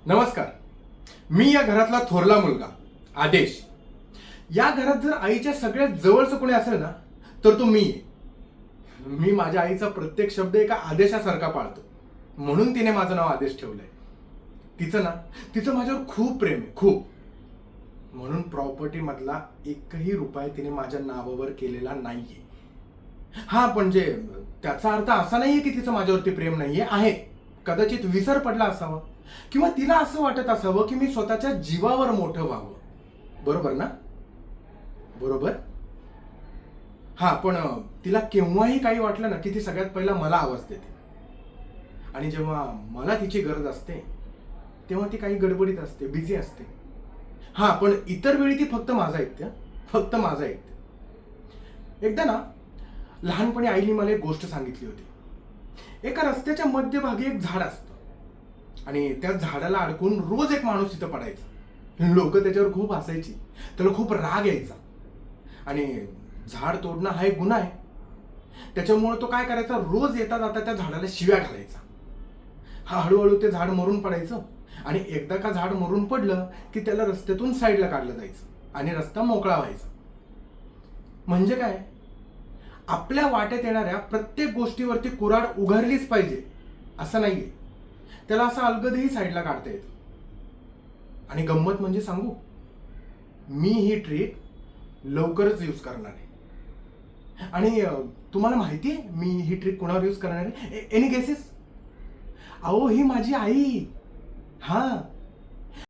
नमस्कार. मी या घरातला थोरला मुलगा आदेश. या घरात जर आईच्या सगळ्यात जवळचं कोणी असेल ना तर तो मी आहे. मी माझ्या आईचा प्रत्येक शब्द एका आदेशासारखा पाळतो, म्हणून तिने माझं नाव आदेश ठेवलंय. तिचं माझ्यावर खूप प्रेम आहे, खूप. म्हणून प्रॉपर्टी मधला एकही रुपया तिने माझ्या नावावर केलेला नाहीये. हा म्हणजे त्याचा अर्थ असा नाहीये की तिचं माझ्यावरती प्रेम नाहीये. आहे, कदाचित विसर पडला असावा किंवा तिला असं वाटत असावं की मी स्वतःच्या जीवावर मोठं व्हावं. बरोबर ना? बरोबर. हा पण तिला केव्हाही काही वाटलं ना की ती सगळ्यात पहिला मला आवाज देते. आणि जेव्हा मला तिची गरज असते तेव्हा ती काही गडबडीत असते, बिझी असते. हा पण इतर वेळी ती फक्त माझं ऐकते, फक्त माझं ऐकते. एकदा ना लहानपणी आईने मला एक गोष्ट सांगितली होती. एका रस्त्याच्या मध्यभागी एक झाड असतं आणि त्या झाडाला अडकून रोज एक माणूस तिथं पडायचा. लोक त्याच्यावर खूप हसायची, त्याला खूप राग यायचा. आणि झाड तोडणं हा एक गुन्हा आहे, त्याच्यामुळे तो काय करायचा, रोज येता जाता त्या झाडाला शिव्या घालायचा. हा हळूहळू ते झाड मरून पडायचं आणि एकदा का झाड मरून पडलं की त्याला रस्त्यातून साईडला काढलं जायचं आणि रस्ता मोकळा व्हायचा. म्हणजे काय, आपल्या वाटेत येणाऱ्या प्रत्येक गोष्टीवरती कुऱ्हाड उघडलीच पाहिजे असं नाहीये. त्याला असं अलगदही साईडला काढता येतं. आणि गंमत म्हणजे सांगू, मी ही ट्रिक लवकरच यूज करणार आहे. आणि तुम्हाला माहिती आहे मी ही ट्रिक कोणावर यूज करणार आहे? Any guesses? अहो, ही माझी आई. हा,